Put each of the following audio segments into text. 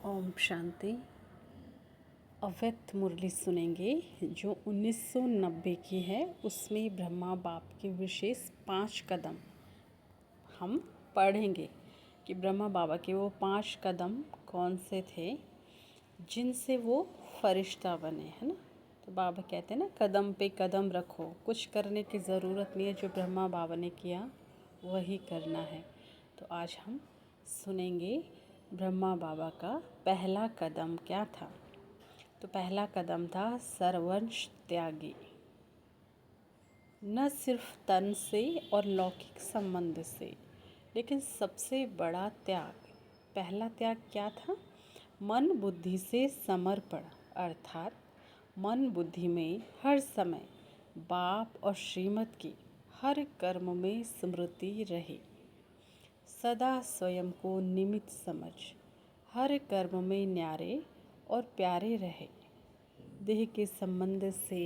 ओम शांति। अव्यक्त मुरली सुनेंगे जो 1990 की है। उसमें ब्रह्मा बाप के विशेष 5 कदम हम पढ़ेंगे कि ब्रह्मा बाबा के वो 5 कदम कौन से थे जिनसे वो फरिश्ता बने, है ना। तो बाबा कहते हैं ना, कदम पे कदम रखो, कुछ करने की ज़रूरत नहीं है, जो ब्रह्मा बाबा ने किया वही करना है। तो आज हम सुनेंगे ब्रह्मा बाबा का पहला कदम क्या था। तो पहला कदम था सर्वंश त्यागी। न सिर्फ तन से और लौकिक संबंध से, लेकिन सबसे बड़ा त्याग, पहला त्याग क्या था? मन बुद्धि से समर्पण, अर्थात मन बुद्धि में हर समय बाप और श्रीमत की हर कर्म में स्मृति रहे। सदा स्वयं को निमित्त समझ हर कर्म में न्यारे और प्यारे रहे। देह के संबंध से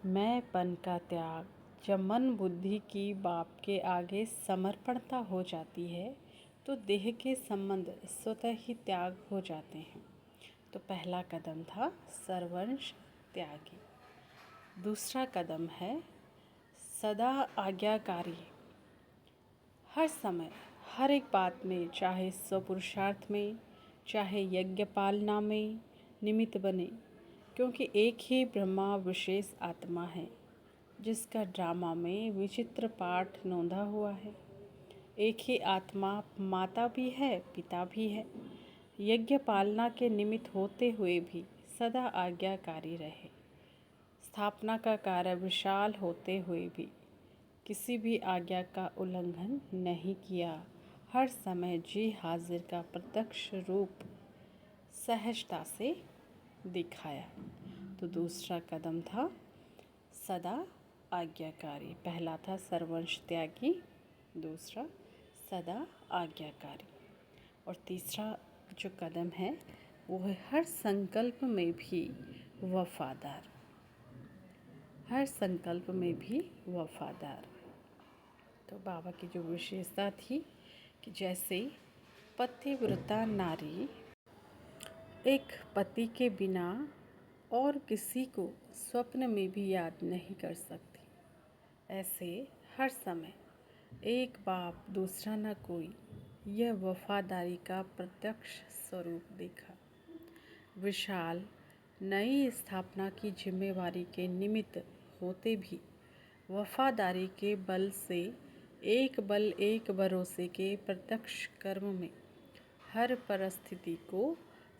मैंपन का त्याग, जब मन बुद्धि की बाप के आगे समर्पणता हो जाती है तो देह के संबंध स्वतः ही त्याग हो जाते हैं। तो पहला कदम था सर्वंश त्यागी। दूसरा कदम है सदा आज्ञाकारी। हर समय हर एक बात में, चाहे स्वपुरुषार्थ में चाहे यज्ञ पालना में निमित्त बने, क्योंकि एक ही ब्रह्मा विशेष आत्मा है जिसका ड्रामा में विचित्र पाठ नोंधा हुआ है। एक ही आत्मा माता भी है, पिता भी है। यज्ञ पालना के निमित्त होते हुए भी सदा आज्ञाकारी रहे। स्थापना का कार्य विशाल होते हुए भी किसी भी आज्ञा का उल्लंघन नहीं किया। हर समय जी हाजिर का प्रत्यक्ष रूप सहजता से दिखाया। तो दूसरा कदम था सदा आज्ञाकारी। पहला था सर्वंश त्यागी, दूसरा सदा आज्ञाकारी, और तीसरा जो कदम है वो है हर संकल्प में भी वफादार। हर संकल्प में भी वफादार। तो बाबा की जो विशेषता थी कि जैसे पतिव्रता नारी एक पति के बिना और किसी को स्वप्न में भी याद नहीं कर सकती, ऐसे हर समय एक बाप दूसरा न कोई, यह वफादारी का प्रत्यक्ष स्वरूप देखा। विशाल नई स्थापना की जिम्मेवारी के निमित्त होते भी वफादारी के बल से एक भरोसे के प्रत्यक्ष कर्म में हर परिस्थिति को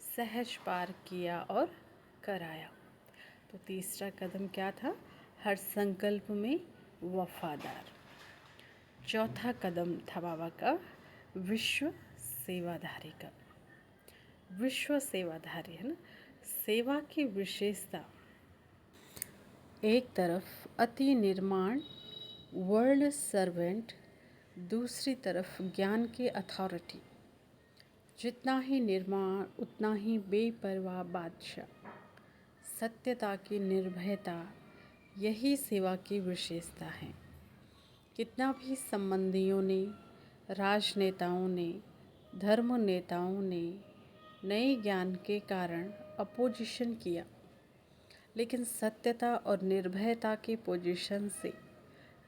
सहज पार किया और कराया। तो तीसरा कदम क्या था? हर संकल्प में वफादार। चौथा कदम था बाबा का विश्व सेवाधारी का। विश्व सेवाधारी, है ना। सेवा की विशेषता, एक तरफ अति निर्माण वर्ल्ड सर्वेंट, दूसरी तरफ ज्ञान के अथॉरिटी। जितना ही निर्माण उतना ही बेपरवाह बादशाह। सत्यता की निर्भयता, यही सेवा की विशेषता है। कितना भी संबंधियों ने, राजनेताओं ने, धर्म नेताओं ने नए ज्ञान के कारण अपोजिशन किया, लेकिन सत्यता और निर्भयता के पोजीशन से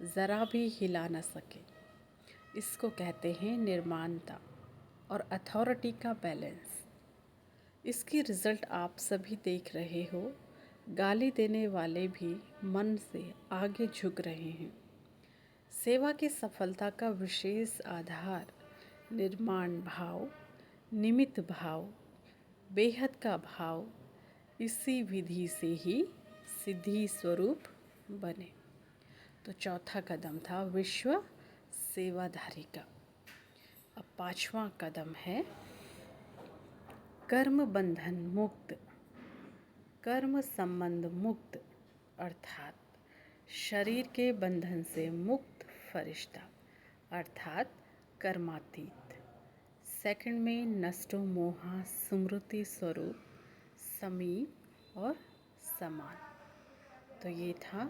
ज़रा भी हिला न सके। इसको कहते हैं निर्माणता और अथॉरिटी का बैलेंस। इसकी रिज़ल्ट आप सभी देख रहे हो। गाली देने वाले भी मन से आगे झुक रहे हैं। सेवा की सफलता का विशेष आधार निर्माण भाव, निमित्त भाव, बेहद का भाव, इसी विधि से ही सिद्धि स्वरूप बने। तो चौथा कदम था विश्व सेवाधारी का। अब पांचवा कदम है कर्म बंधन मुक्त, कर्म संबंध मुक्त, अर्थात शरीर के बंधन से मुक्त फरिश्ता, अर्थात कर्मातीत। सेकंड में नष्टो मोहा स्मृति स्वरूप, समीप और समान। तो ये था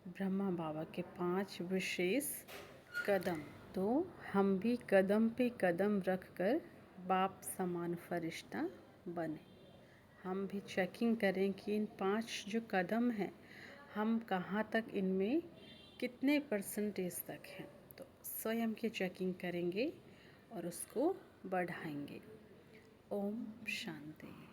ब्रह्मा बाबा के 5 विशेष कदम। तो हम भी कदम पे कदम रख कर बाप समान फरिश्ता बने। हम भी चेकिंग करें कि इन 5 जो कदम हैं हम कहाँ तक इनमें कितने परसेंटेज तक हैं। तो स्वयं की चेकिंग करेंगे और उसको बढ़ाएंगे। ओम शांति।